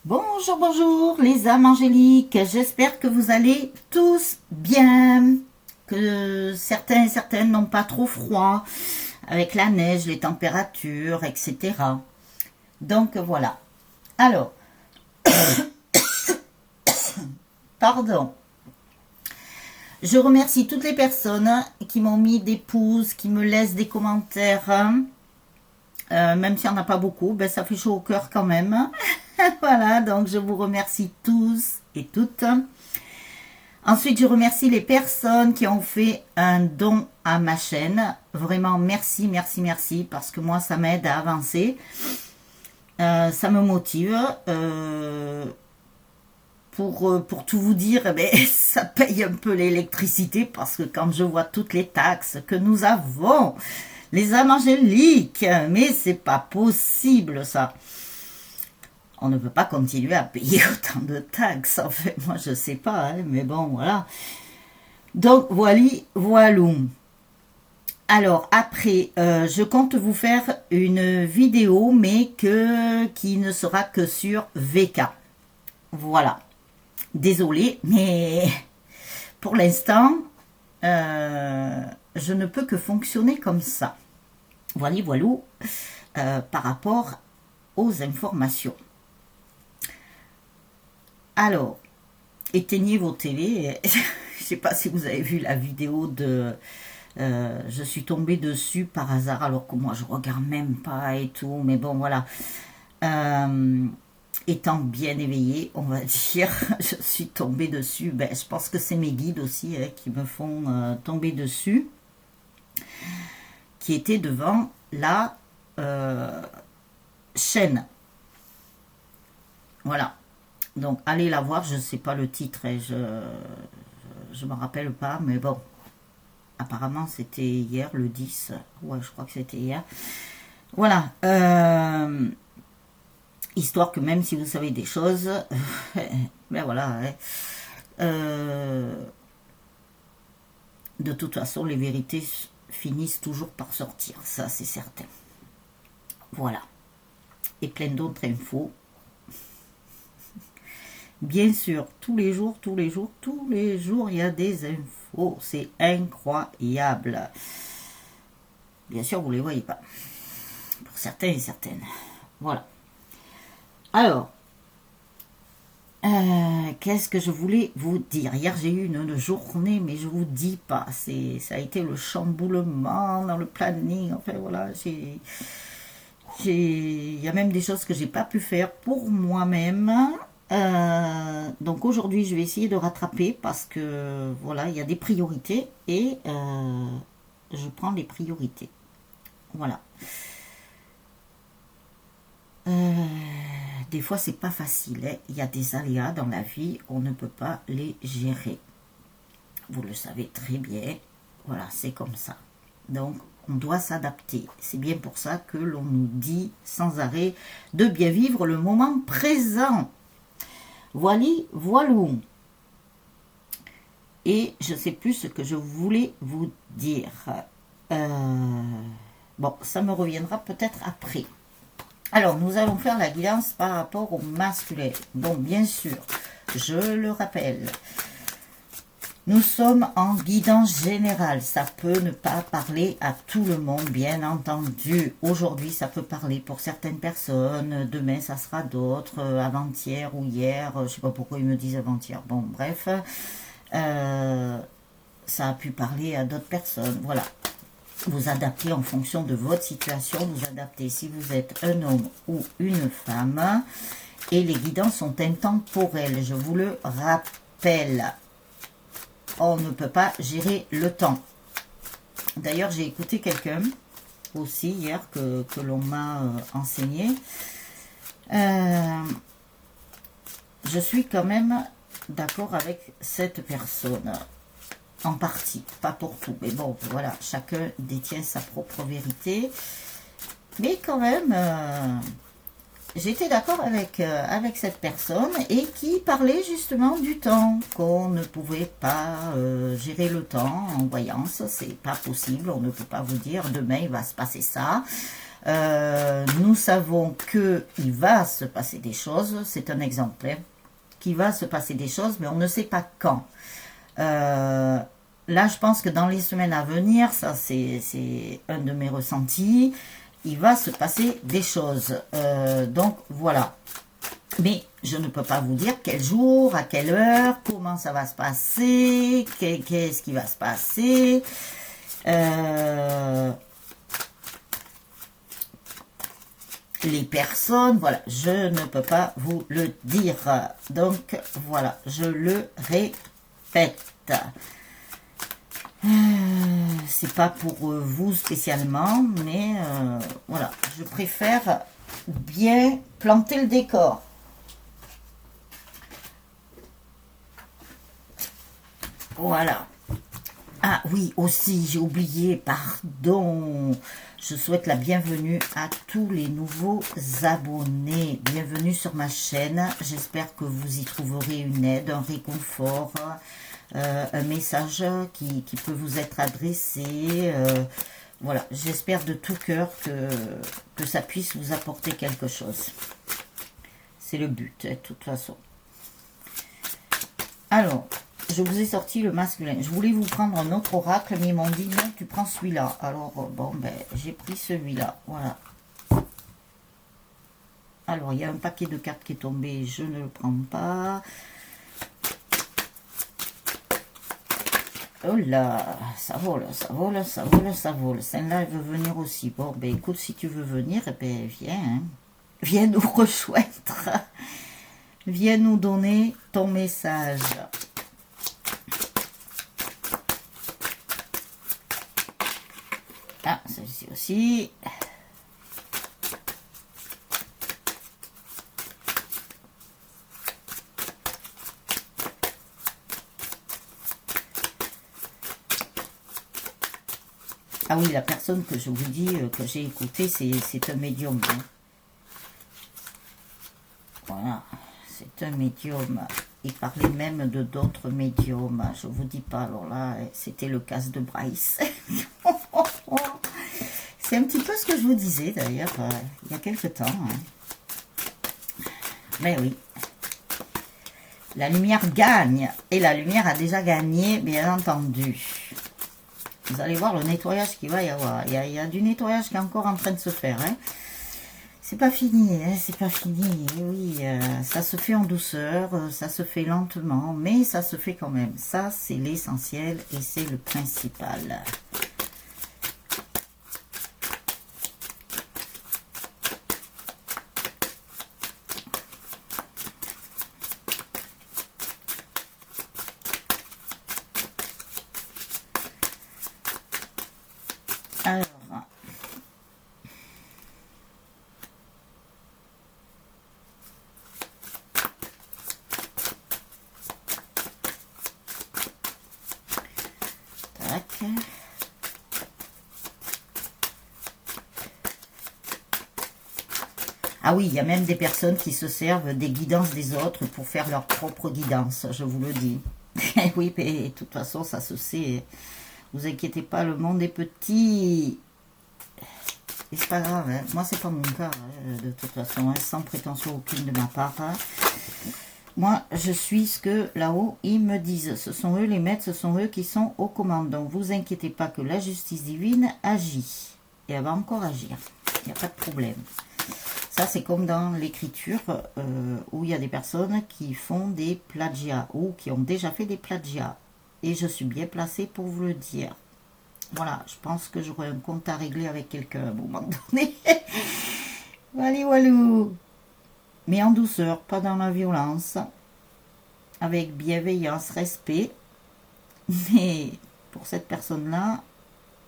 Bonjour, bonjour les âmes angéliques, j'espère que vous allez tous bien, que certains et certaines n'ont pas trop froid avec la neige, les températures, etc. Donc voilà. Alors, pardon. Je remercie toutes les personnes qui m'ont mis des pouces, qui me laissent des commentaires. Même s'il n'y en a pas beaucoup, ben ça fait chaud au cœur quand même. Voilà, donc je vous remercie tous et toutes. Ensuite, je remercie les personnes qui ont fait un don à ma chaîne. Vraiment, merci, merci, merci, parce que moi, ça m'aide à avancer. Ça me motive. Pour tout vous dire, eh ben, ça paye un peu l'électricité, parce que quand je vois toutes les taxes que nous avons, les âmes angéliques, mais c'est pas possible ça. On ne peut pas continuer à payer autant de taxes. En fait, moi, je sais pas, hein, mais bon, voilà. Donc, voilà. Alors, après, je compte vous faire une vidéo, mais qui ne sera que sur VK. Voilà. Désolée, mais pour l'instant, je ne peux que fonctionner comme ça. Voilà, par rapport aux informations. Alors, éteignez vos télés. Je ne sais pas si vous avez vu la vidéo de... je suis tombée dessus par hasard, alors que moi, je ne regarde même pas et tout. Mais bon, voilà. Étant bien éveillée, on va dire, je suis tombée dessus. Ben, je pense que c'est mes guides aussi qui me font tomber dessus. Qui était devant la chaîne. Voilà. Donc, allez la voir, je ne sais pas le titre, et je ne me rappelle pas, mais bon, apparemment, c'était hier, le 10, ouais, je crois que c'était hier. Voilà, histoire que même si vous savez des choses, ben voilà, de toute façon, les vérités finissent toujours par sortir, ça c'est certain. Voilà, et plein d'autres infos. Bien sûr, tous les jours, il y a des infos. C'est incroyable. Bien sûr, vous ne les voyez pas. Pour certains et certaines. Voilà. Alors, qu'est-ce que je voulais vous dire? Hier, j'ai eu une journée, mais je vous dis pas. Ça a été le chamboulement dans le planning. Enfin, voilà, il y a même des choses que j'ai pas pu faire pour moi-même. Donc aujourd'hui je vais essayer de rattraper parce que voilà, il y a des priorités et je prends les priorités. Voilà. Des fois c'est pas facile, hein. Il y a des aléas dans la vie, on ne peut pas les gérer. Vous le savez très bien. Voilà, c'est comme ça. Donc on doit s'adapter. C'est bien pour ça que l'on nous dit sans arrêt de bien vivre le moment présent. Voilà. Et je ne sais plus ce que je voulais vous dire. Bon, ça me reviendra peut-être après. Alors, nous allons faire la guidance par rapport au masculin. Bon, bien sûr, je le rappelle. Nous sommes en guidance générale. Ça peut ne pas parler à tout le monde, bien entendu. Aujourd'hui, ça peut parler pour certaines personnes. Demain, ça sera d'autres. Avant-hier ou hier. Je ne sais pas pourquoi ils me disent avant-hier. Bon, bref. Ça a pu parler à d'autres personnes. Voilà. Vous adaptez en fonction de votre situation. Vous adaptez si vous êtes un homme ou une femme. Et les guidances sont intemporelles. Je vous le rappelle. On ne peut pas gérer le temps. D'ailleurs, j'ai écouté quelqu'un aussi hier que l'on m'a enseigné. Je suis quand même d'accord avec cette personne. En partie, pas pour tout. Mais bon, voilà, chacun détient sa propre vérité. Mais quand même... j'étais d'accord avec cette personne et qui parlait justement du temps, qu'on ne pouvait pas gérer le temps en voyance, c'est pas possible, on ne peut pas vous dire demain il va se passer ça, Nous savons qu'il va se passer des choses, c'est un exemple, hein, qu'il va se passer des choses, mais on ne sait pas quand. Là, je pense que dans les semaines à venir, ça c'est un de mes ressentis, il va se passer des choses. Donc, voilà. Mais je ne peux pas vous dire quel jour, à quelle heure, comment ça va se passer, qu'est-ce qui va se passer. Les personnes, voilà, je ne peux pas vous le dire. Donc, voilà, je le répète. C'est pas pour vous spécialement, mais voilà, je préfère bien planter le décor. Voilà. Ah oui, aussi, j'ai oublié, pardon. Je souhaite la bienvenue à tous les nouveaux abonnés. Bienvenue sur ma chaîne. J'espère que vous y trouverez une aide, un réconfort, un message qui peut vous être adressé. Voilà, j'espère de tout cœur que ça puisse vous apporter quelque chose. C'est le but, de toute façon. Alors, je vous ai sorti le masculin. Je voulais vous prendre un autre oracle, mais ils m'ont dit non, tu prends celui-là. Alors, bon, ben, j'ai pris celui-là. Voilà. Alors, il y a un paquet de cartes qui est tombé. Je ne le prends pas. Oh là, ça vole, ça vole, ça vole, ça vole. Celle-là, elle veut venir aussi. Bon, ben écoute, si tu veux venir, eh ben, viens. Hein. Viens nous rejoindre. Viens nous donner ton message. Ah, celle-ci aussi. Ah oui, la personne que je vous dis, que j'ai écouté, c'est un médium. Hein. Voilà, c'est un médium. Il parlait même de d'autres médiums. Je vous dis pas, alors là, c'était le cas de Bryce. C'est un petit peu ce que je vous disais d'ailleurs, il y a quelque temps. Hein. Mais oui. La lumière gagne. Et la lumière a déjà gagné, bien entendu. Vous allez voir le nettoyage qu'il va y avoir. Il y a du nettoyage qui est encore en train de se faire. Hein. C'est pas fini, hein, c'est pas fini. Et oui, ça se fait en douceur, ça se fait lentement, mais ça se fait quand même. Ça, c'est l'essentiel et c'est le principal. Alors, tac. Ah oui, il y a même des personnes qui se servent des guidances des autres pour faire leur propre guidance, je vous le dis. Oui, mais de toute façon, ça se sait. Vous inquiétez pas, le monde est petit. Et c'est pas grave, hein. Moi, c'est pas mon cas, hein, de toute façon, hein, sans prétention aucune de ma part. Hein. Moi, je suis ce que là-haut, ils me disent. Ce sont eux les maîtres, ce sont eux qui sont aux commandes. Donc, vous inquiétez pas que la justice divine agit. Et elle va encore agir. Il n'y a pas de problème. Ça, c'est comme dans l'écriture, où il y a des personnes qui font des plagiats, ou qui ont déjà fait des plagiats. Et je suis bien placée pour vous le dire. Voilà, je pense que j'aurai un compte à régler avec quelqu'un à un moment donné. Allez, walou. Mais en douceur, pas dans la violence. Avec bienveillance, respect. Mais pour cette personne-là,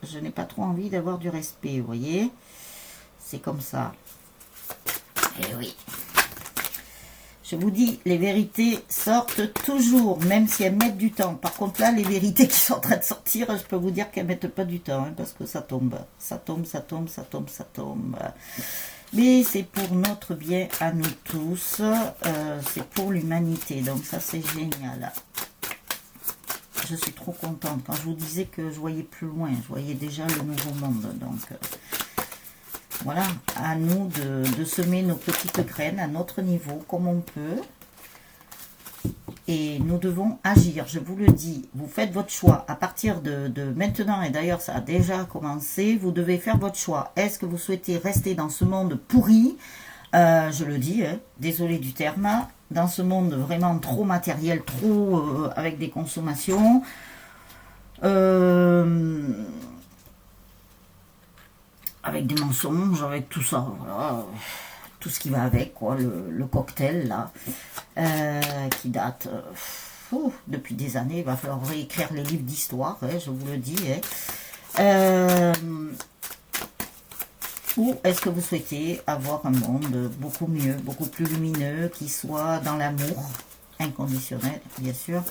je n'ai pas trop envie d'avoir du respect, vous voyez. C'est comme ça. Et oui. Je vous dis, les vérités sortent toujours, même si elles mettent du temps. Par contre, là, les vérités qui sont en train de sortir, je peux vous dire qu'elles ne mettent pas du temps, hein, parce que ça tombe. Ça tombe, ça tombe, ça tombe, ça tombe. Mais c'est pour notre bien à nous tous. C'est pour l'humanité. Donc ça, c'est génial. Je suis trop contente. Quand je vous disais que je voyais plus loin, je voyais déjà le nouveau monde. Donc, Voilà, à nous de semer nos petites graines à notre niveau, comme on peut. Et nous devons agir, je vous le dis. Vous faites votre choix. À partir de maintenant, et d'ailleurs ça a déjà commencé, vous devez faire votre choix. Est-ce que vous souhaitez rester dans ce monde pourri, je le dis, hein, désolé du terme, dans ce monde vraiment trop matériel, trop avec des consommations, avec des mensonges, avec tout ça, voilà, tout ce qui va avec, quoi, le cocktail là, qui date depuis des années. Il va falloir réécrire les livres d'histoire, hein, je vous le dis. Hein. Ou est-ce que vous souhaitez avoir un monde beaucoup mieux, beaucoup plus lumineux, qui soit dans l'amour inconditionnel, bien sûr,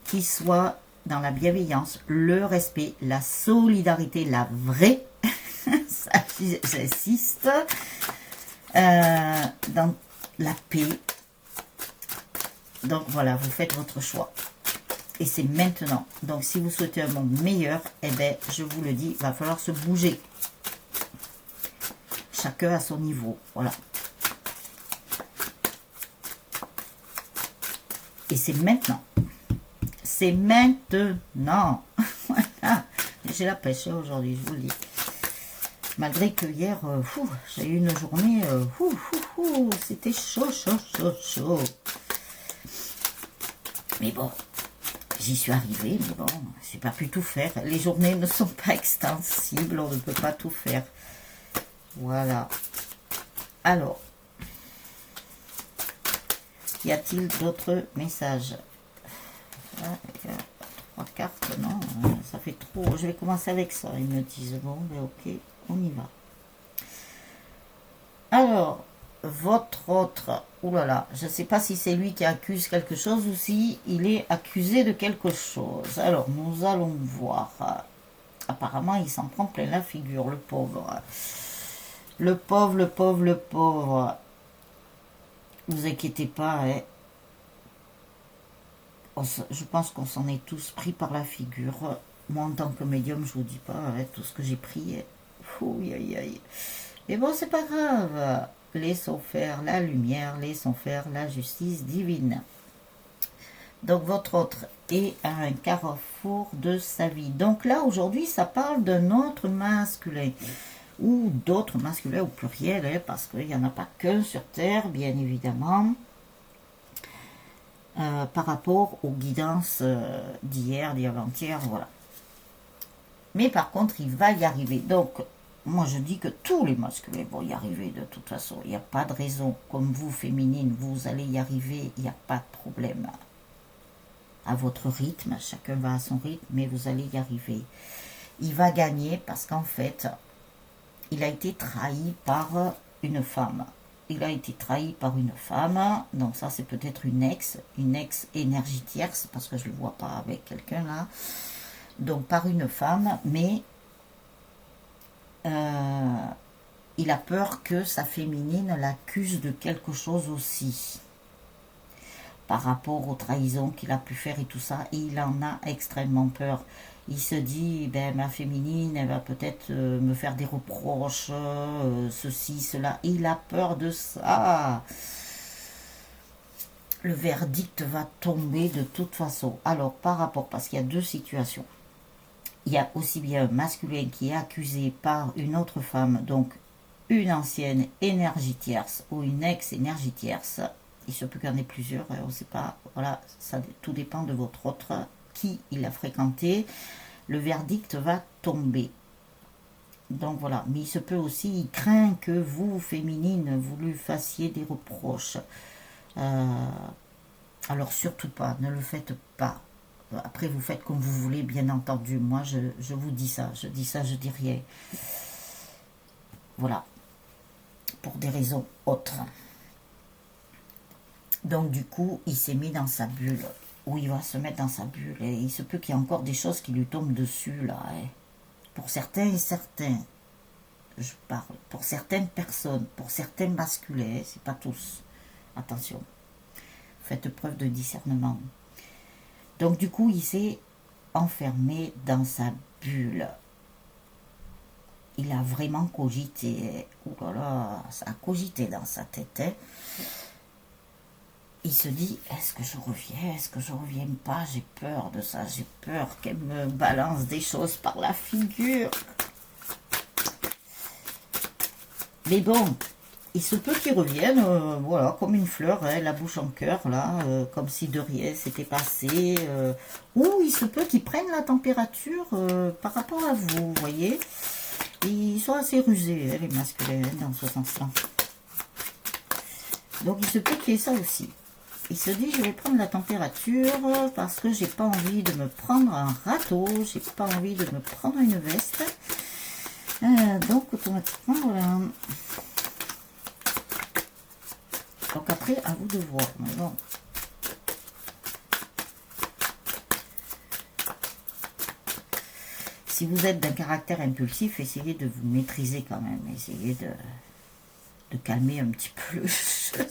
qui soit dans la bienveillance, le respect, la solidarité, la vraie, ça, j'insiste, dans la paix. Donc voilà, vous faites votre choix. Et c'est maintenant. Donc si vous souhaitez un monde meilleur, eh bien, je vous le dis, il va falloir se bouger. Chacun à son niveau, voilà. Et c'est maintenant. C'est maintenant. Voilà. J'ai la pêche aujourd'hui, je vous le dis. Malgré que hier, j'ai eu une journée, c'était chaud, chaud, chaud, chaud. Mais bon, j'y suis arrivée, mais bon, j'ai pas pu tout faire. Les journées ne sont pas extensibles, on ne peut pas tout faire. Voilà. Alors, y a-t-il d'autres messages? Là, il y a 3 cartes, non, ça fait trop. Je vais commencer avec ça, ils me disent. Bon, ben ok, on y va. Alors, votre autre, oulala, je ne sais pas si c'est lui qui accuse quelque chose ou si il est accusé de quelque chose. Alors, nous allons voir. Apparemment, il s'en prend plein la figure, le pauvre. Le pauvre, le pauvre, le pauvre. Vous inquiétez pas, hein. Je pense qu'on s'en est tous pris par la figure. Moi, en tant que médium, je vous dis pas, hein, tout ce que j'ai pris. Aïe, aïe, aïe. Mais bon, c'est pas grave. Laissons faire la lumière, laissons faire la justice divine. Donc, votre autre est à un carrefour de sa vie. Donc là, aujourd'hui, ça parle d'un autre masculin. Ou d'autres masculins au pluriel, hein, parce qu'il n'y en a pas qu'un sur Terre, bien évidemment, par rapport aux guidances d'hier, d'avant-hier, voilà. Mais par contre, il va y arriver. Donc, moi je dis que tous les masculins vont y arriver de toute façon. Il n'y a pas de raison. Comme vous, féminines, vous allez y arriver, il n'y a pas de problème. À votre rythme, chacun va à son rythme, mais vous allez y arriver. Il va gagner parce qu'en fait, il a été trahi par une femme. Il a été trahi par une femme, donc ça c'est peut-être une ex énergie tierce, parce que je ne le vois pas avec quelqu'un là. Donc par une femme, mais il a peur que sa féminine l'accuse de quelque chose aussi. Par rapport aux trahisons qu'il a pu faire et tout ça, et il en a extrêmement peur. Il se dit, ben ma féminine, elle va peut-être me faire des reproches, ceci, cela. Et il a peur de ça. Le verdict va tomber de toute façon. Alors, par rapport, parce qu'il y a deux situations. Il y a aussi bien un masculin qui est accusé par une autre femme, donc une ancienne énergie tierce ou une ex-énergie tierce. Il se peut qu'il y en ait plusieurs, on ne sait pas. Voilà, ça, tout dépend de votre autre, qui il a fréquenté. Le verdict va tomber. Donc voilà, mais il se peut aussi, il craint que vous, féminine, vous lui fassiez des reproches. Alors surtout pas, ne le faites pas. Après, vous faites comme vous voulez, bien entendu. Moi, je vous dis ça, je dis rien. Voilà, pour des raisons autres. Donc du coup, il s'est mis dans sa bulle. Ou il va se mettre dans sa bulle. Et il se peut qu'il y ait encore des choses qui lui tombent dessus, là. Hein. Pour certains et certains, je parle. Pour certaines personnes, pour certains masculins, c'est pas tous. Attention. Faites preuve de discernement. Donc du coup, il s'est enfermé dans sa bulle. il a vraiment cogité. Ouh là là, ça a cogité dans sa tête. Hein. Il se dit, est-ce que je reviens, est-ce que je reviens pas? J'ai peur de ça, j'ai peur qu'elle me balance des choses par la figure. Mais bon, il se peut qu'il revienne, voilà, comme une fleur, hein, la bouche en cœur, là, comme si de rien s'était passé. Ou il se peut qu'ils prennent la température par rapport à vous, vous voyez. Ils sont assez rusés, hein, les masculins, hein, dans ce sens-là. Donc il se peut qu'il y ait ça aussi. Il se dit, je vais prendre la température parce que j'ai pas envie de me prendre un râteau, j'ai pas envie de me prendre une veste. Donc automatiquement, voilà. Donc après, à vous de voir. Mais bon. Si vous êtes d'un caractère impulsif, essayez de vous maîtriser quand même. Essayez de calmer un petit peu le jeu.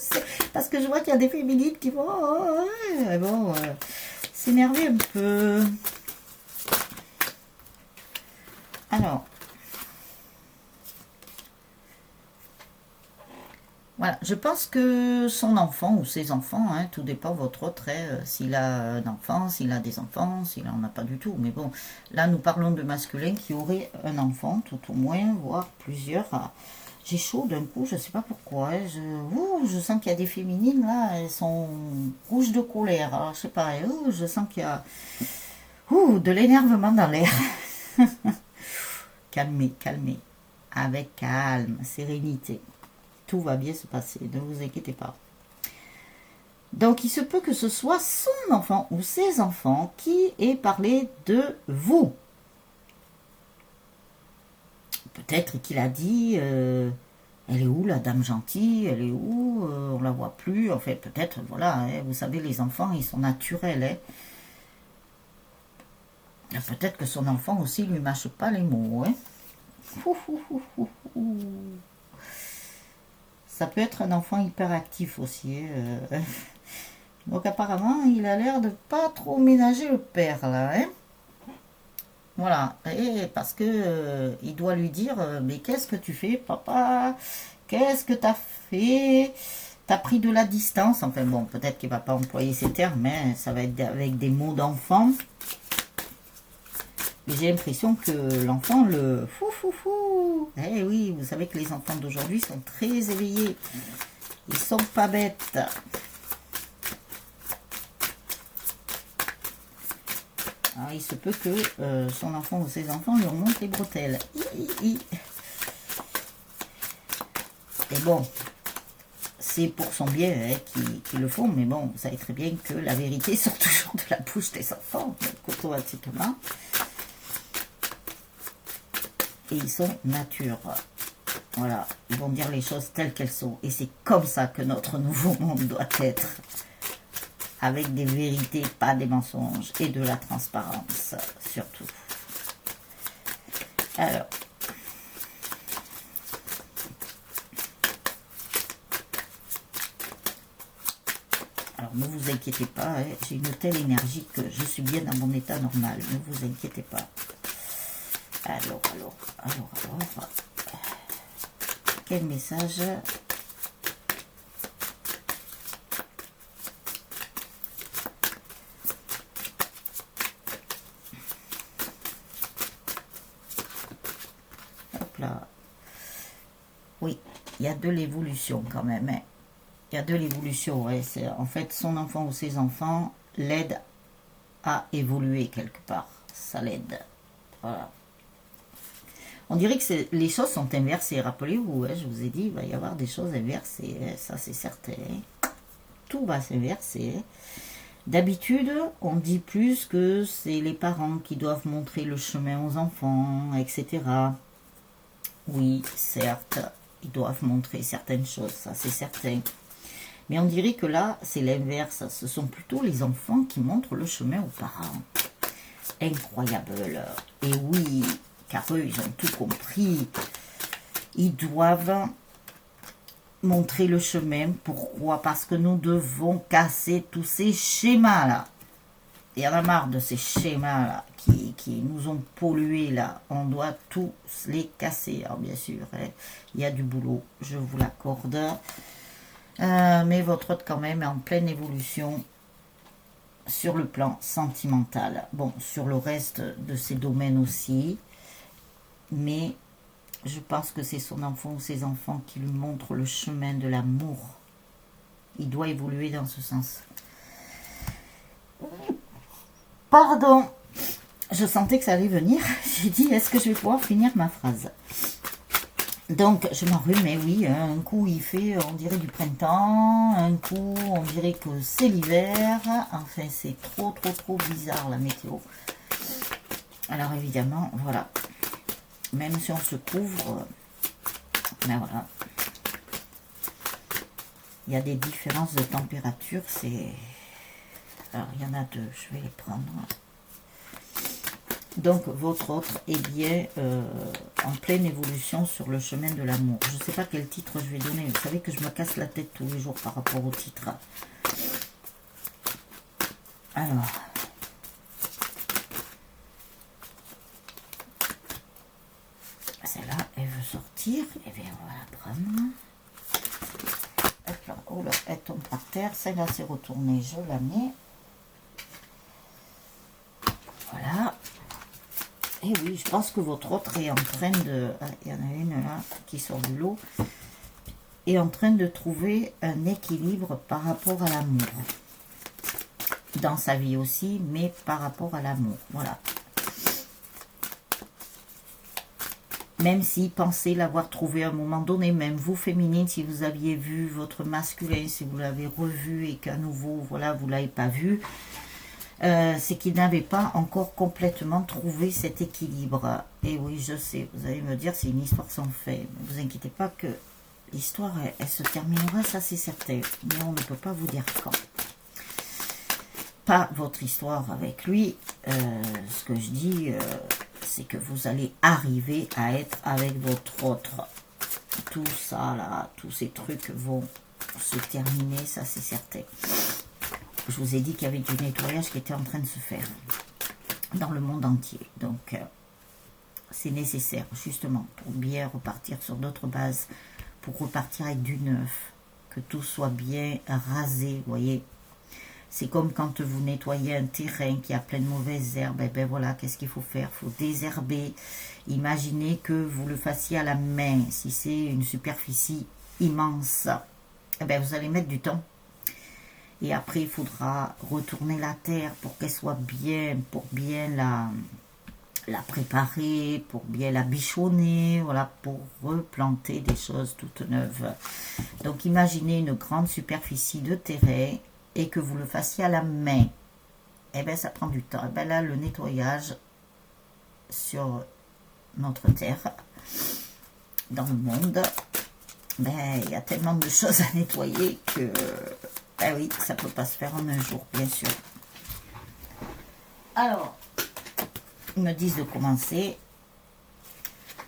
Parce que je vois qu'il y a des féminines qui vont bon, s'énerver un peu. Alors, voilà, je pense que son enfant ou ses enfants, hein, tout dépend de votre trait, s'il a un enfant, s'il a des enfants, s'il n'en a pas du tout. Mais bon, là nous parlons de masculin qui aurait un enfant, tout au moins, voire plusieurs. J'ai chaud d'un coup, je ne sais pas pourquoi. Hein, je sens qu'il y a des féminines, là, elles sont rouges de colère. Alors, je sais pas, je sens qu'il y a de l'énervement dans l'air. Calmez, calmez. Avec calme, sérénité. Tout va bien se passer, ne vous inquiétez pas. Donc, il se peut que ce soit son enfant ou ses enfants qui aient parlé de vous. Peut-être qu'il a dit, elle est où la dame gentille, elle est où, on la voit plus, en fait, peut-être, voilà, hein, vous savez, les enfants, ils sont naturels, hein. Peut-être que son enfant aussi lui mâche pas les mots, hein. Ça peut être un enfant hyperactif aussi, hein. Donc apparemment, il a l'air de pas trop ménager le père, là, hein. Voilà, et parce que il doit lui dire, mais qu'est-ce que tu fais, papa? Qu'est-ce que tu as fait? T'as pris de la distance. Enfin bon, peut-être qu'il va pas employer ces termes, mais ça va être avec des mots d'enfant. Et j'ai l'impression que l'enfant le fou. Eh oui, vous savez que les enfants d'aujourd'hui sont très éveillés. Ils sont pas bêtes. Alors, il se peut que son enfant ou ses enfants lui remontent les bretelles. Et bon, c'est pour son bien, hein, qu'ils le font, mais bon, vous savez très bien que la vérité sort toujours de la bouche des enfants, donc automatiquement. Et ils sont nature. Voilà, ils vont dire les choses telles qu'elles sont. Et c'est comme ça que notre nouveau monde doit être. Avec des vérités, pas des mensonges. Et de la transparence, surtout. Alors. Alors, ne vous inquiétez pas. Hein, j'ai une telle énergie que je suis bien dans mon état normal. Ne vous inquiétez pas. Alors. Quel message? Hop là. Oui, il y a de l'évolution quand même. Hein. Il y a de l'évolution. Ouais. En fait, son enfant ou ses enfants l'aident à évoluer quelque part. Ça l'aide. Voilà. On dirait que les choses sont inversées. Rappelez-vous, hein, je vous ai dit, il va y avoir des choses inversées. Hein, ça, c'est certain. Tout va s'inverser. D'habitude, on dit plus que c'est les parents qui doivent montrer le chemin aux enfants, etc. Oui, certes, ils doivent montrer certaines choses, ça c'est certain. Mais on dirait que là, c'est l'inverse. Ce sont plutôt les enfants qui montrent le chemin aux parents. Incroyable. Et oui, car eux, ils ont tout compris. Ils doivent montrer le chemin. Pourquoi? Parce que nous devons casser tous ces schémas-là. Il y en a marre de ces schémas là qui nous ont pollués là. On doit tous les casser. Alors bien sûr, il y a du boulot, je vous l'accorde. Mais votre hôte quand même est en pleine évolution sur le plan sentimental. Bon, sur le reste de ses domaines aussi. Mais je pense que c'est son enfant ou ses enfants qui lui montrent le chemin de l'amour. Il doit évoluer dans ce sens. Pardon, je sentais que ça allait venir. J'ai dit, est-ce que je vais pouvoir finir ma phrase? Donc, je m'enrhume, mais oui, un coup il fait, on dirait du printemps, un coup on dirait que c'est l'hiver. Enfin, c'est trop bizarre la météo. Alors évidemment, voilà. Même si on se couvre, ben voilà. Il y a des différences de température, c'est... Alors, il y en a deux, je vais les prendre. Donc, votre autre est bien en pleine évolution sur le chemin de l'amour. Je ne sais pas quel titre je vais donner. Vous savez que je me casse la tête tous les jours par rapport au titre. Alors. Celle-là, elle veut sortir. Eh bien, on va la prendre. Hop là. Oh là, elle tombe par terre. Celle-là, c'est retournée. Je la mets. Voilà. Et oui, je pense que votre autre est en train de... Ah, il y en a une là qui sort du lot. Est en train de trouver un équilibre par rapport à l'amour. Dans sa vie aussi, mais par rapport à l'amour. Voilà. Même si pensez l'avoir trouvé à un moment donné, même vous féminine, si vous aviez vu votre masculin, si vous l'avez revu et qu'à nouveau, voilà, vous ne l'avez pas vu, c'est qu'il n'avait pas encore complètement trouvé cet équilibre. Et oui, je sais, vous allez me dire, c'est une histoire sans fin. Ne vous inquiétez pas que l'histoire, elle se terminera, ça c'est certain. Mais on ne peut pas vous dire quand. Pas votre histoire avec lui. Ce que je dis, c'est que vous allez arriver à être avec votre autre. Tout ça, là, tous ces trucs vont se terminer, ça c'est certain. Je vous ai dit qu'il y avait du nettoyage qui était en train de se faire dans le monde entier. Donc, c'est nécessaire, justement, pour bien repartir sur d'autres bases, pour repartir avec du neuf, que tout soit bien rasé, vous voyez. C'est comme quand vous nettoyez un terrain qui a plein de mauvaises herbes, et ben voilà, qu'est-ce qu'il faut faire? Il faut désherber. Imaginez que vous le fassiez à la main, si c'est une superficie immense, et ben vous allez mettre du temps. Et après, il faudra retourner la terre pour qu'elle soit bien, pour bien la préparer, pour bien la bichonner, voilà, pour replanter des choses toutes neuves. Donc, imaginez une grande superficie de terrain et que vous le fassiez à la main. Eh bien, ça prend du temps. Eh bien, là, le nettoyage sur notre terre, dans le monde, ben, il y a tellement de choses à nettoyer que... Ben oui, ça ne peut pas se faire en un jour, bien sûr. Alors, ils me disent de commencer.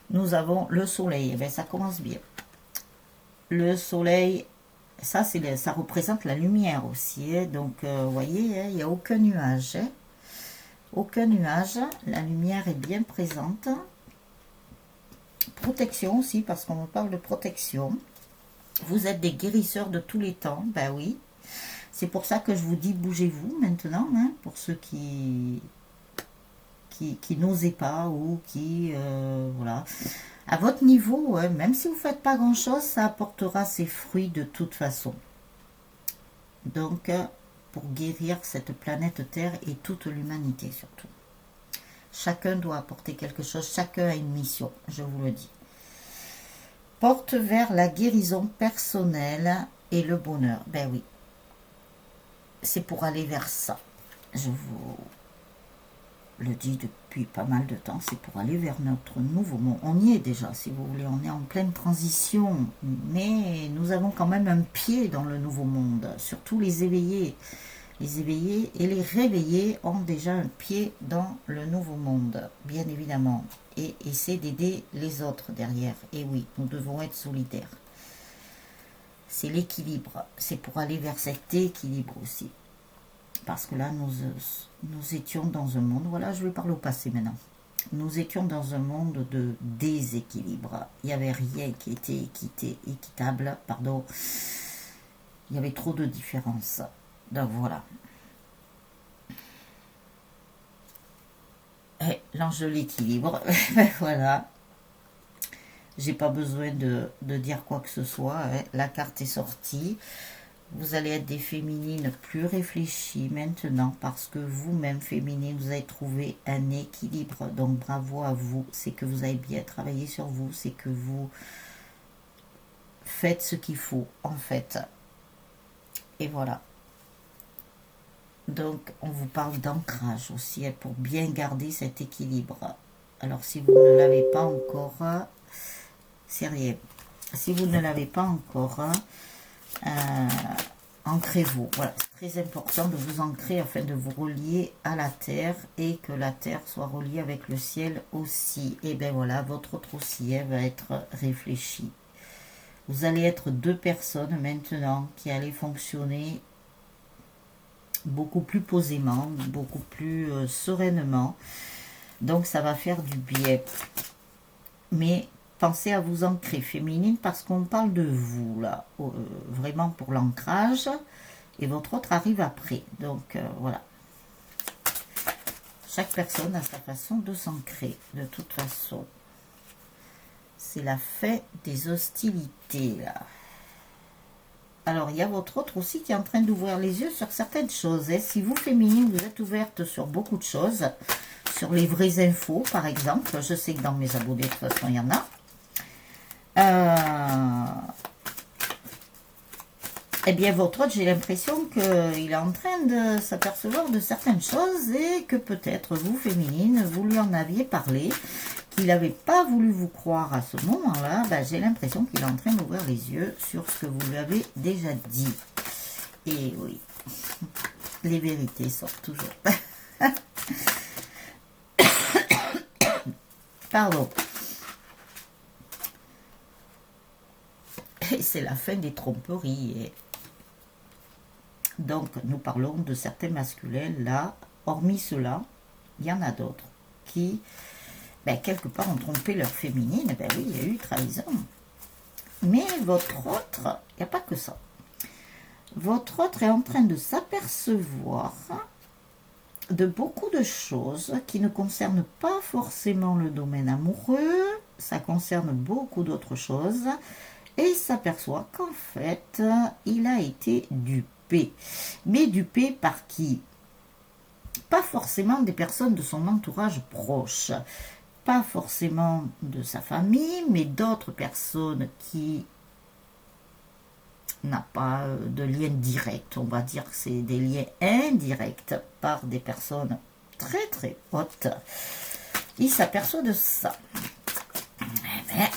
Nous avons le soleil. Eh bien, ça commence bien. Le soleil, ça représente la lumière aussi. Hein. Donc, vous voyez, hein, il n'y a aucun nuage. Hein. Aucun nuage. La lumière est bien présente. Protection aussi, parce qu'on me parle de protection. Vous êtes des guérisseurs de tous les temps. Ben oui. C'est pour ça que je vous dis, bougez-vous maintenant, hein, pour ceux qui n'osaient pas ou qui, voilà. À votre niveau, hein, même si vous ne faites pas grand-chose, ça apportera ses fruits de toute façon. Donc, pour guérir cette planète Terre et toute l'humanité surtout. Chacun doit apporter quelque chose, chacun a une mission, je vous le dis. Porte vers la guérison personnelle et le bonheur. Ben oui. C'est pour aller vers ça. Je vous le dis depuis pas mal de temps, c'est pour aller vers notre nouveau monde. On y est déjà, si vous voulez, on est en pleine transition, mais nous avons quand même un pied dans le nouveau monde, surtout les éveillés. Les éveillés et les réveillés ont déjà un pied dans le nouveau monde, bien évidemment, et essaient d'aider les autres derrière. Et oui, nous devons être solidaires. C'est l'équilibre, c'est pour aller vers cet équilibre aussi. Parce que là, nous étions dans un monde, voilà, je vais parler au passé maintenant. Nous étions dans un monde de déséquilibre. Il n'y avait rien qui était équitable, pardon. Il y avait trop de différences. Donc voilà. Et l'ange de l'équilibre, voilà. J'ai pas besoin de dire quoi que ce soit. Hein. La carte est sortie. Vous allez être des féminines plus réfléchies maintenant parce que vous-même, féminine, vous avez trouvé un équilibre. Donc bravo à vous. C'est que vous avez bien travaillé sur vous. C'est que vous faites ce qu'il faut en fait. Et voilà. Donc on vous parle d'ancrage aussi hein, pour bien garder cet équilibre. Alors si vous ne l'avez pas encore, c'est rien. Si vous ne l'avez pas encore, ancrez-vous. Voilà, c'est très important de vous ancrer afin de vous relier à la terre et que la terre soit reliée avec le ciel aussi. Et bien voilà, votre autre aussi hein, va être réfléchi. Vous allez être deux personnes maintenant qui allez fonctionner beaucoup plus posément, beaucoup plus sereinement. Donc ça va faire du bien. Mais pensez à vous ancrer féminine parce qu'on parle de vous là, vraiment pour l'ancrage. Et votre autre arrive après. Donc voilà. Chaque personne a sa façon de s'ancrer. De toute façon. C'est la fin des hostilités là. Alors, il y a votre autre aussi qui est en train d'ouvrir les yeux sur certaines choses. Hein. Si vous, féminine, vous êtes ouverte sur beaucoup de choses, sur les vraies infos, par exemple. Je sais que dans mes abonnés, de toute façon, il y en a. Eh bien, votre autre, j'ai l'impression qu'il est en train de s'apercevoir de certaines choses et que peut-être vous, féminine, vous lui en aviez parlé, qu'il n'avait pas voulu vous croire à ce moment-là. Ben, j'ai l'impression qu'il est en train d'ouvrir les yeux sur ce que vous lui avez déjà dit. Et oui, les vérités sortent toujours. Pardon. Et c'est la fin des tromperies. Et donc, nous parlons de certains masculins là. Hormis cela, il y en a d'autres qui, ben, quelque part, ont trompé leur féminine. Ben oui, il y a eu trahison. Mais votre autre, il n'y a pas que ça. Votre autre est en train de s'apercevoir de beaucoup de choses qui ne concernent pas forcément le domaine amoureux. Ça concerne beaucoup d'autres choses. Et il s'aperçoit qu'en fait, il a été dupé. Mais dupé par qui? Pas forcément des personnes de son entourage proche. Pas forcément de sa famille, mais d'autres personnes qui n'ont pas de lien direct. On va dire que c'est des liens indirects par des personnes très très hautes. Il s'aperçoit de ça. Mais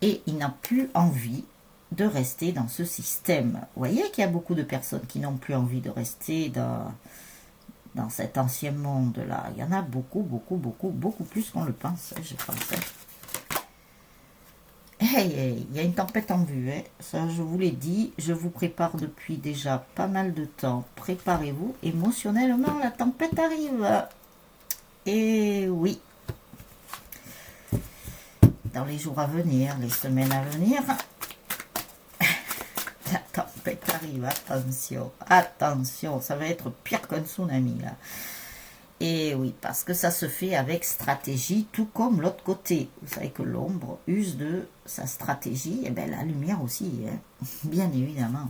et il n'a plus envie de rester dans ce système. Vous voyez qu'il y a beaucoup de personnes qui n'ont plus envie de rester dans cet ancien monde-là. Il y en a beaucoup, beaucoup, beaucoup, beaucoup plus qu'on le pense, je pense. Hey, hey, il y a une tempête en vue, hein. Ça je vous l'ai dit, je vous prépare depuis déjà pas mal de temps. Préparez-vous, émotionnellement, la tempête arrive. Et oui. Dans les jours à venir, les semaines à venir, la tempête arrive, attention, attention, ça va être pire qu'un tsunami là. Et oui, parce que ça se fait avec stratégie, tout comme l'autre côté. Vous savez que l'ombre use de sa stratégie, et bien la lumière aussi, hein, bien évidemment.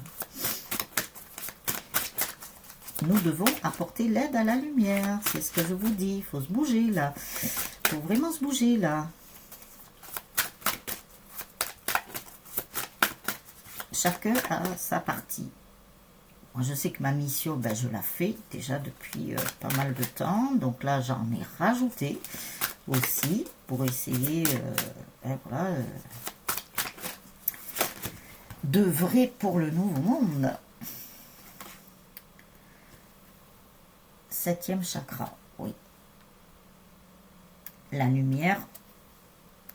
Nous devons apporter l'aide à la lumière, c'est ce que je vous dis, il faut se bouger là, il faut vraiment se bouger là. Chacun a sa partie. Moi, je sais que ma mission, ben, je la fais déjà depuis pas mal de temps. Donc là, j'en ai rajouté aussi pour essayer voilà, d'œuvrer pour le nouveau monde. 7e chakra, oui. La lumière,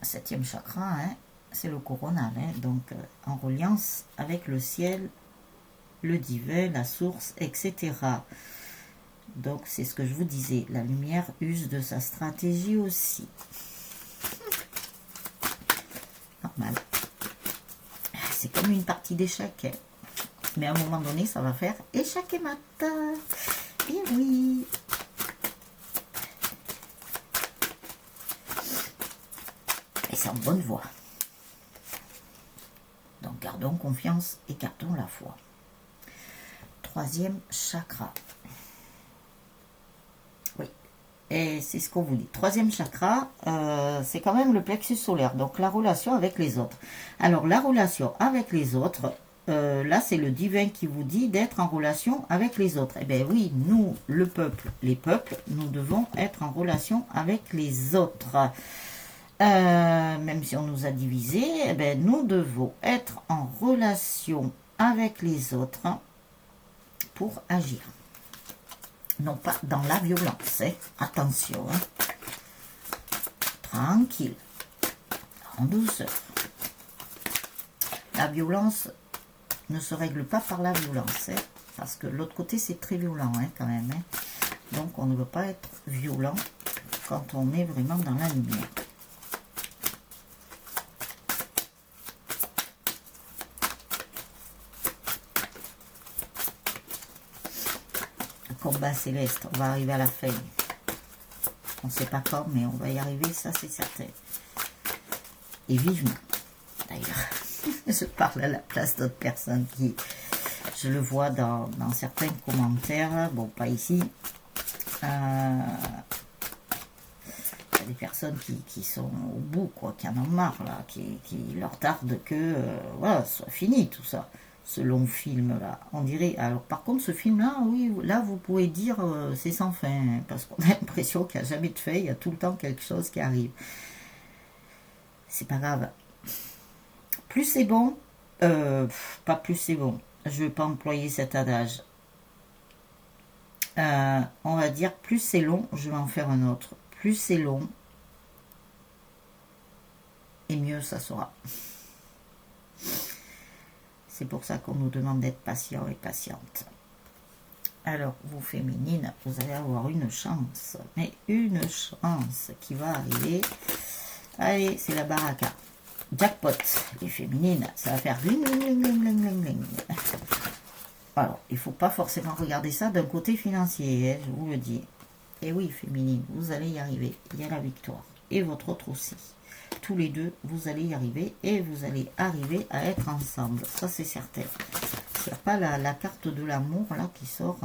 7e chakra, hein. c'est le coronal, hein, donc en reliance avec le ciel, le divin, la source, etc. Donc c'est ce que je vous disais, la lumière use de sa stratégie aussi. Normal. C'est comme une partie d'échecs, hein. Mais à un moment donné, ça va faire échec et mat. Et oui. Et c'est en bonne voie. Donc gardons confiance et gardons la foi. Troisième chakra. Oui. Et c'est ce qu'on vous dit. Troisième chakra, c'est quand même le plexus solaire. Donc la relation avec les autres. Alors la relation avec les autres, là c'est le divin qui vous dit d'être en relation avec les autres. Eh bien oui, nous, le peuple, les peuples, nous devons être en relation avec les autres. Même si on nous a divisés, eh bien, nous devons être en relation avec les autres pour agir. Non pas dans la violence, hein. Attention, hein. Tranquille, en douceur. La violence ne se règle pas par la violence, hein, parce que l'autre côté c'est très violent, hein, quand même, hein. Donc on ne veut pas être violent quand on est vraiment dans la lumière. Combat céleste, on va arriver à la fin. On ne sait pas quand, mais on va y arriver, ça c'est certain. Et vivement, d'ailleurs. Je parle à la place d'autres personnes qui, je le vois dans certains commentaires, bon pas ici, il y a des personnes qui sont au bout, quoi, qui en ont marre, là, qui leur tarde que, voilà, soit fini tout ça. Ce long film là, on dirait, alors par contre ce film là, oui, là vous pouvez dire c'est sans fin, hein, parce qu'on a l'impression qu'il n'y a jamais de fin, il y a tout le temps quelque chose qui arrive. C'est pas grave. Plus c'est bon, pas plus c'est bon, je ne vais pas employer cet adage. On va dire plus c'est long, je vais en faire un autre. Plus c'est long, et mieux ça sera. C'est pour ça qu'on nous demande d'être patient et patiente. Alors, vous féminines, vous allez avoir une chance. Mais une chance qui va arriver. Allez, c'est la baraka. Jackpot, les féminines, ça va faire ring, ring, ring, ring, ring, ring, ring. Alors, il ne faut pas forcément regarder ça d'un côté financier, hein, je vous le dis. Et oui, féminine, vous allez y arriver. Il y a la victoire. Et votre autre aussi. Tous les deux, vous allez y arriver et vous allez arriver à être ensemble. Ça, c'est certain. Il n'y a pas la carte de l'amour là qui sort.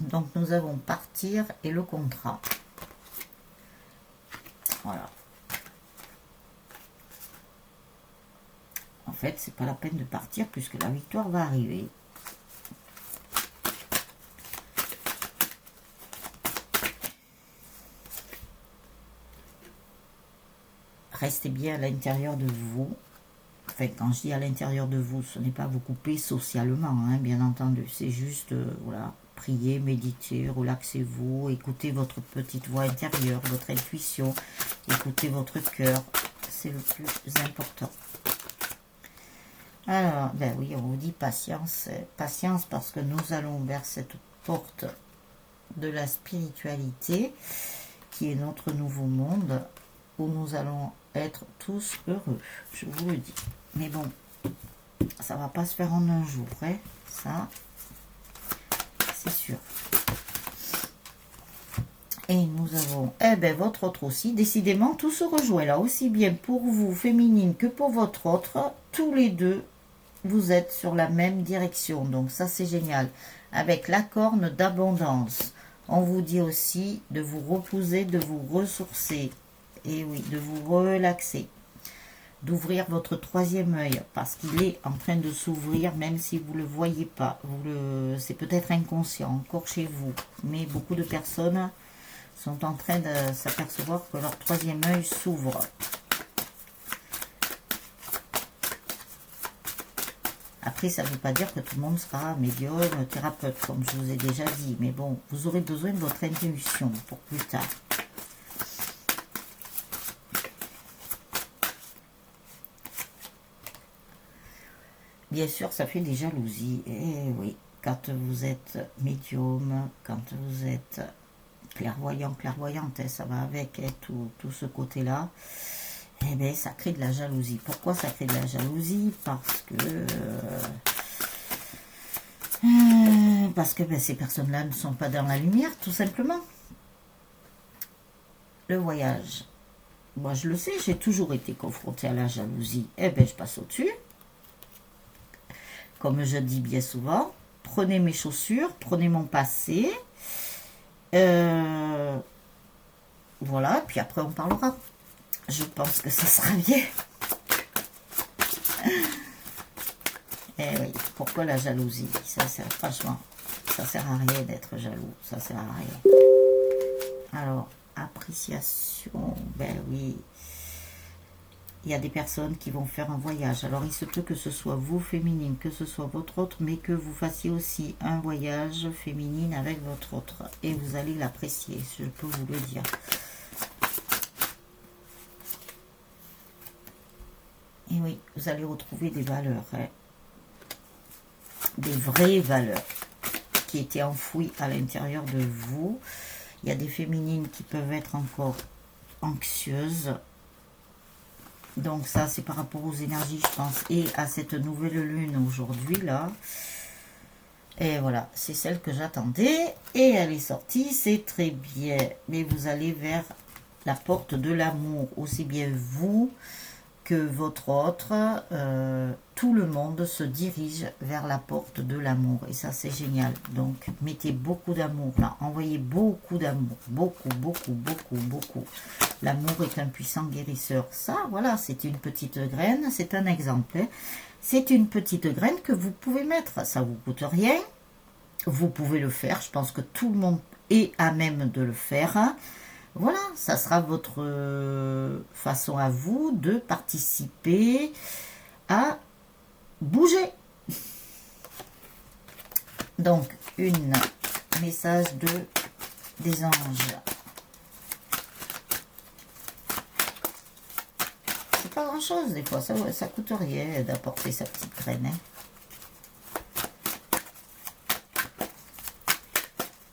Donc, nous avons partir et le contrat. Voilà. En fait, c'est pas la peine de partir puisque la victoire va arriver. Restez bien à l'intérieur de vous. Enfin, quand je dis à l'intérieur de vous, ce n'est pas vous couper socialement, hein, bien entendu. C'est juste, voilà, priez, méditez, relaxez-vous, écoutez votre petite voix intérieure, votre intuition, écoutez votre cœur. C'est le plus important. Alors, ben oui, on vous dit patience. Patience parce que nous allons vers cette porte de la spiritualité qui est notre nouveau monde où nous allons être tous heureux, je vous le dis. Mais bon, ça va pas se faire en un jour, hein, ça, c'est sûr. Et nous avons, eh ben, votre autre aussi. Décidément, tout se rejoint là, aussi bien pour vous, féminine, que pour votre autre. Tous les deux, vous êtes sur la même direction. Donc ça, c'est génial. Avec la corne d'abondance, on vous dit aussi de vous reposer, de vous ressourcer. Et oui, de vous relaxer. D'ouvrir votre troisième œil, parce qu'il est en train de s'ouvrir, même si vous ne le voyez pas. C'est peut-être inconscient, encore chez vous. Mais beaucoup de personnes sont en train de s'apercevoir que leur troisième œil s'ouvre. Après, ça ne veut pas dire que tout le monde sera médium, thérapeute, comme je vous ai déjà dit. Mais bon, vous aurez besoin de votre intuition pour plus tard. bien sûr, ça fait des jalousies. Et oui, quand vous êtes médium, quand vous êtes clairvoyant, clairvoyante, ça va avec tout ce côté-là. Eh bien, ça crée de la jalousie. Pourquoi ça crée de la jalousie? Parce que ces personnes-là ne sont pas dans la lumière, tout simplement. Le voyage. Moi, je le sais, j'ai toujours été confrontée à la jalousie. Eh bien, je passe au-dessus. Comme je dis bien souvent, prenez mes chaussures, prenez mon passé. Voilà, puis après, on parlera. Je pense que ça sera bien. Eh oui, pourquoi la jalousie? Ça sert, franchement, ça sert à rien d'être jaloux. Ça sert à rien. Alors, appréciation, ben oui. Il y a des personnes qui vont faire un voyage. Alors, il se peut que ce soit vous, féminine, que ce soit votre autre, mais que vous fassiez aussi un voyage féminine avec votre autre. Et vous allez l'apprécier, je peux vous le dire. Et oui, vous allez retrouver des valeurs, hein, des vraies valeurs qui étaient enfouies à l'intérieur de vous. Il y a des féminines qui peuvent être encore anxieuses. Donc ça, c'est par rapport aux énergies, je pense, et à cette nouvelle lune aujourd'hui, là. Et voilà, c'est celle que j'attendais. Et elle est sortie, c'est très bien. Mais vous allez vers la porte de l'amour, aussi bien vous que votre autre, tout le monde se dirige vers la porte de l'amour. Et ça, c'est génial. Donc, mettez beaucoup d'amour là. Envoyez beaucoup d'amour. Beaucoup, beaucoup, beaucoup, beaucoup. L'amour est un puissant guérisseur. Ça, voilà, c'est une petite graine. C'est un exemple. Hein. C'est une petite graine que vous pouvez mettre. Ça ne vous coûte rien. Vous pouvez le faire. Je pense que tout le monde est à même de le faire. Voilà, ça sera votre façon à vous de participer à bouger. Donc, message des anges. C'est pas grand chose des fois, ça coûte rien d'apporter sa petite graine.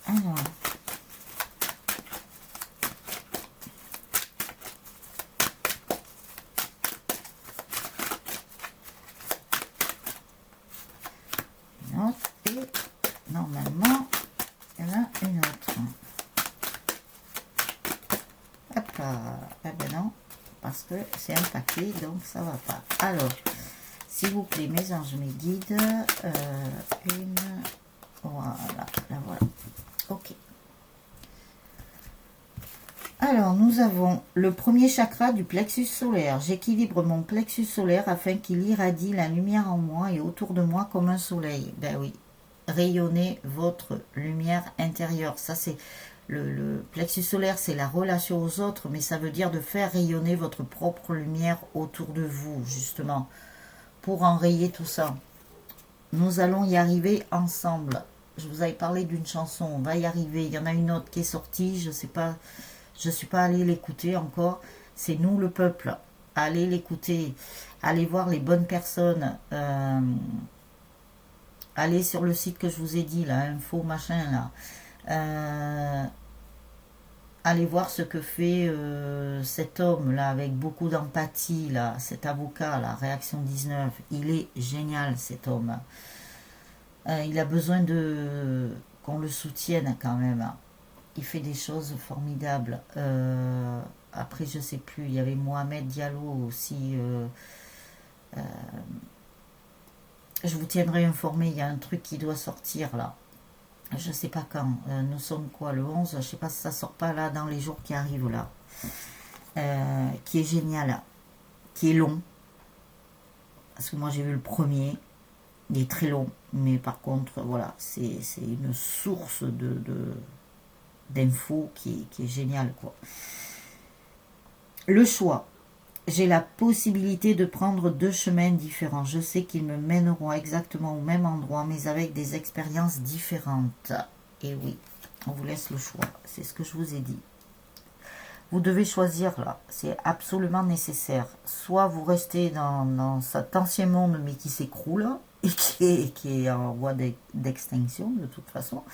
Hein. Alors. Et normalement, il y en a une autre. Hop là. Eh ben non, parce que c'est un paquet, donc ça va pas. Alors, s'il vous plaît, mes anges, mes guides, voilà, la voilà. Ok. Alors, nous avons le premier chakra du plexus solaire. J'équilibre mon plexus solaire afin qu'il irradie la lumière en moi et autour de moi comme un soleil. Ben oui, rayonnez votre lumière intérieure. Ça, c'est le plexus solaire, c'est la relation aux autres, mais ça veut dire de faire rayonner votre propre lumière autour de vous, justement, pour enrayer tout ça. Nous allons y arriver ensemble. Je vous avais parlé d'une chanson, on va y arriver. Il y en a une autre qui est sortie, je sais pas... Je ne suis pas allée l'écouter encore. C'est nous le peuple. Allez l'écouter. Allez voir les bonnes personnes. Allez sur le site que je vous ai dit, là, info machin, là. Allez voir ce que fait cet homme, là, avec beaucoup d'empathie, là, cet avocat, là, Réaction 19. Il est génial, cet homme. Il a besoin qu'on le soutienne, quand même. Il fait des choses formidables. Après, je sais plus, il y avait Mohamed Diallo aussi. Je vous tiendrai informé, il y a un truc qui doit sortir là. Je sais pas quand. Nous sommes quoi, le 11? Je sais pas si ça sort pas là dans les jours qui arrivent là. Qui est génial, qui est long. Parce que moi j'ai vu le premier. Il est très long. Mais par contre, voilà, c'est une source d'infos qui est génial, quoi. Le choix. J'ai la possibilité de prendre 2 chemins différents. Je sais qu'ils me mèneront exactement au même endroit, mais avec des expériences différentes. Et oui, on vous laisse le choix. C'est ce que je vous ai dit. Vous devez choisir là, c'est absolument nécessaire. Soit vous restez dans cet ancien monde mais qui s'écroule et qui est en voie d'extinction de toute façon.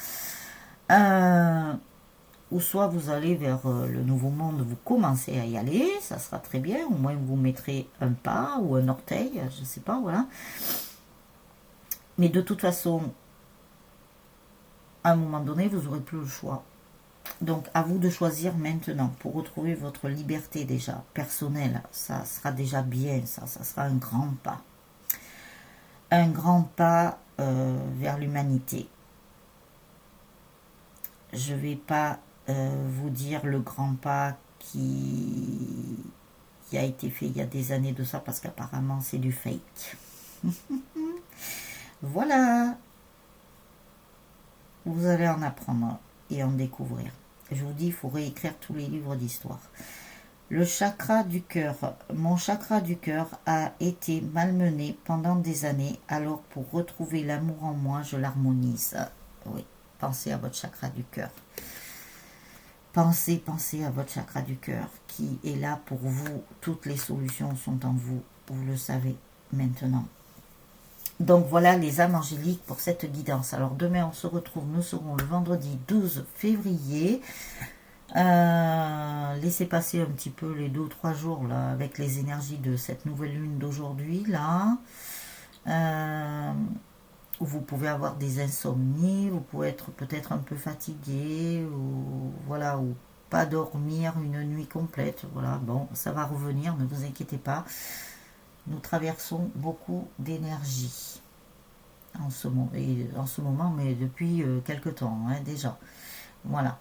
Ou soit vous allez vers le nouveau monde, vous commencez à y aller, ça sera très bien, au moins vous mettrez un pas ou un orteil, je sais pas, voilà. Mais de toute façon, à un moment donné, vous n'aurez plus le choix. Donc, à vous de choisir maintenant pour retrouver votre liberté déjà personnelle. Ça sera déjà bien, ça sera un grand pas. Un grand pas vers l'humanité. Je ne vais pas vous dire le grand pas qui a été fait il y a des années de ça, parce qu'apparemment c'est du fake. Voilà. Vous allez en apprendre et en découvrir. Je vous dis, il faut réécrire tous les livres d'histoire. Le chakra du cœur. Mon chakra du cœur a été malmené pendant des années, alors pour retrouver l'amour en moi, je l'harmonise. Oui, pensez à votre chakra du cœur. Pensez à votre chakra du cœur qui est là pour vous. Toutes les solutions sont en vous. Vous le savez maintenant. Donc voilà les âmes angéliques pour cette guidance. Alors demain on se retrouve, nous serons le vendredi 12 février. Laissez passer un petit peu les 2 ou 3 jours là avec les énergies de cette nouvelle lune d'aujourd'hui là. Vous pouvez avoir des insomnies, vous pouvez être peut-être un peu fatigué, ou voilà, ou pas dormir une nuit complète. Voilà, bon, ça va revenir, ne vous inquiétez pas. Nous traversons beaucoup d'énergie en ce moment, mais depuis quelque temps hein, déjà. Voilà.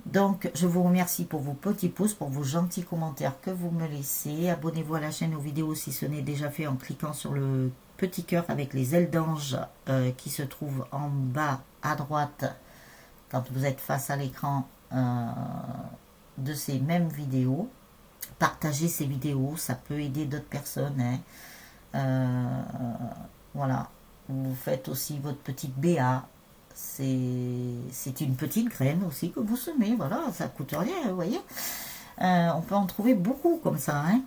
Donc, je vous remercie pour vos petits pouces, pour vos gentils commentaires que vous me laissez. Abonnez-vous à la chaîne, aux vidéos si ce n'est déjà fait en cliquant sur le petit cœur avec les ailes d'ange qui se trouve en bas à droite quand vous êtes face à l'écran de ces mêmes vidéos. Partagez ces vidéos, ça peut aider d'autres personnes. Hein. Voilà. Vous faites aussi votre petite BA. C'est une petite graine aussi que vous semez, voilà, ça coûte rien, vous voyez. On peut en trouver beaucoup comme ça, hein.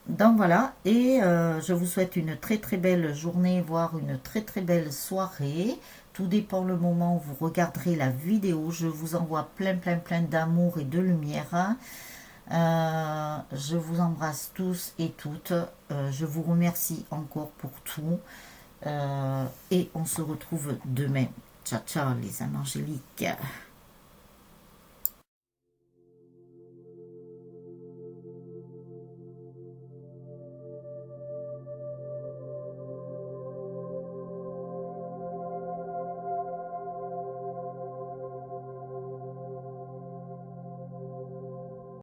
Donc voilà, et je vous souhaite une très très belle journée, voire une très très belle soirée. Tout dépend le moment où vous regarderez la vidéo. Je vous envoie plein d'amour et de lumière. Je vous embrasse tous et toutes. Je vous remercie encore pour tout. Et on se retrouve demain. Ciao, ciao les âmes angéliques.